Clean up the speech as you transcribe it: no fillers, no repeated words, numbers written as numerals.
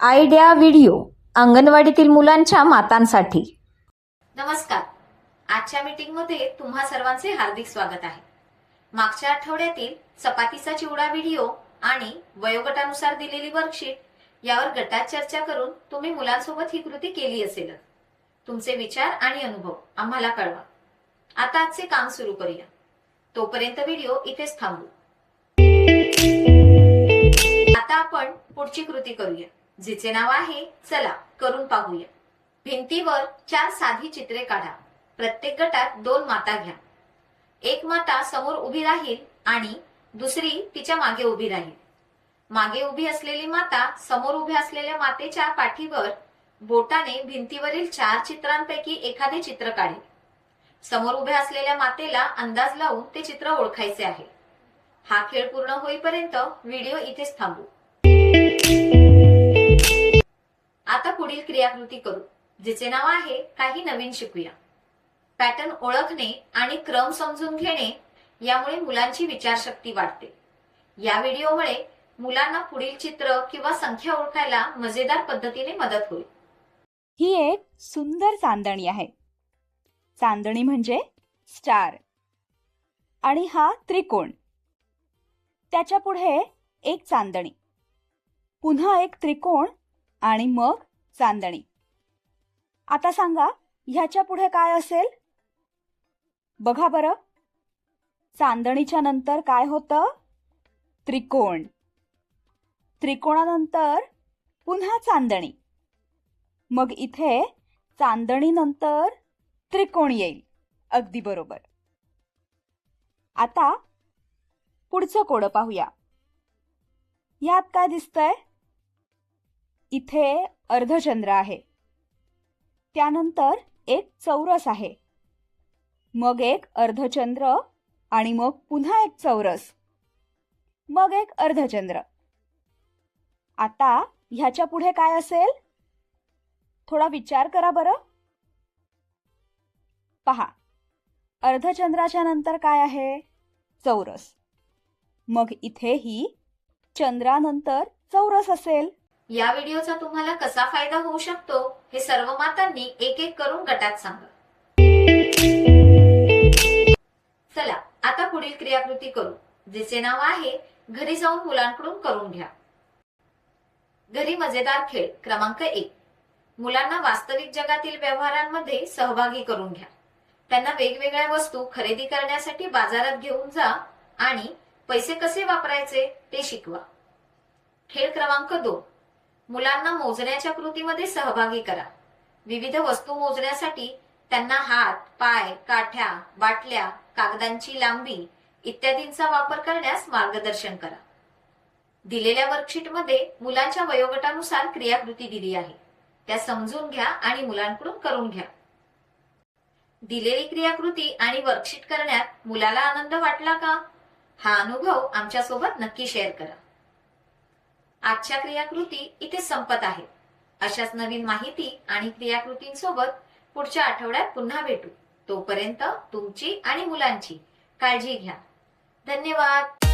Idea video अंगणवाडीतील मुलांच्या मातांसाठी। नमस्कार। आजच्या मीटिंगमध्ये तुम्हा सर्वांचे हार्दिक स्वागत आहे। मागच्या आठवड्यातील चपातीचा चिवडा व्हिडिओ आणि वयोगटानुसार दिलेली वर्कशीट यावर गटात चर्चा करून तुम्ही मुलांसोबत ही कृती केली असेल। तुमचे विचार आणि अनुभव आम्हाला कळवा। आता आजचे काम सुरू करूया। तोपर्यंत व्हिडिओ इथेच थांबवू। आता आपण पुढची कृती करूया, जिचे नाव आहे चला करून पाहूया। भिंतीवर 4 साधी चित्रे काढा। प्रत्येक गटात 2 माता घ्या। एक माता समोर उभी राहील आणि दुसरी तिच्या मागे उभी राहील। मागे उभी असलेली माता समोर उभ्या असलेल्या मातेच्या पाठीवर बोटाने भिंतीवरील 4 चित्रांपैकी एखादे चित्र काढेल। समोर उभ्या असलेल्या मातेला अंदाज लावून ते चित्र ओळखायचे आहे। हा खेळ पूर्ण होईपर्यंत व्हिडिओ इथेच थांबवू। आता पुढील क्रियाकृती करू, जिचे नाव आहे काही नवीन शिकूया। पॅटर्न ओळखणे आणि क्रम समजून घेणे यामुळे मुलांची विचारशक्ती वाढते। या व्हिडिओमुळे मुलांना पुढील चित्र किंवा संख्या ओळखायला मजेदार पद्धतीने मदत होईल। ही एक सुंदर चांदणी आहे। चांदणी म्हणजे स्टार आणि हा त्रिकोण। त्याच्या पुढे एक चांदणी, पुन्हा एक त्रिकोण आणि मग चांदणी। आता सांगा ह्याच्या पुढे काय असेल? बघा बरं, चांदणीच्या नंतर काय होतं? त्रिकोण। त्रिकोणानंतर पुन्हा चांदणी, मग इथे चांदणीनंतर त्रिकोण येईल। अगदी बरोबर। आता पुढचं कोडं पाहूया। यात काय दिसतंय? इथे अर्धचंद्र आहे, त्यानंतर एक चौरस आहे, मग एक अर्धचंद्र आणि मग पुन्हा एक चौरस, मग एक अर्धचंद्र। आता ह्याच्या पुढे काय असेल? थोडा विचार करा बरं। पहा, अर्धचंद्राच्या नंतर काय आहे? चौरस, मग इथेही चंद्रानंतर चौरस असेल। या व्हिडिओचा तुम्हाला कसा फायदा होऊ शकतो हे सर्व मातांनी एक एक करून गटात सांगा। चला आता पुढील क्रियाकृती करू, जिचे नाव आहे घरी जाऊन मुलांकडून करून घ्या। घरी मजेदार खेळ क्रमांक 1। मुलांना वास्तविक जगातील व्यवहारांमध्ये सहभागी करून घ्या। त्यांना वेगवेगळ्या वस्तू खरेदी करण्यासाठी बाजारात घेऊन जा आणि पैसे कसे वापरायचे ते शिकवा। खेळ क्रमांक 2। मुलांना मोजण्याच्या कृतीमध्ये सहभागी करा। विविध वस्तू मोजण्यासाठी त्यांना हात, पाय, काठ्या, बाटल्या, कागदांची लांबी इत्यादींचा वापर करण्यास मार्गदर्शन करा। दिलेल्या वर्कशीटमध्ये मुलांच्या वयोगटानुसार क्रियाकृती दिली आहे, त्या समजून घ्या आणि मुलांकडून करून घ्या। दिलेली क्रियाकृती आणि वर्कशीट करण्यात मुलाला आनंद वाटला का? हा अनुभव आमच्यासोबत नक्की शेअर करा। आजच्या क्रियाकृती इथे संपत आहेत। अशाच नवीन माहिती आणि क्रियाकृतींसोबत पुढच्या आठवड्यात पुन्हा भेटू। तोपर्यंत तुमची आणि मुलांची काळजी घ्या। धन्यवाद।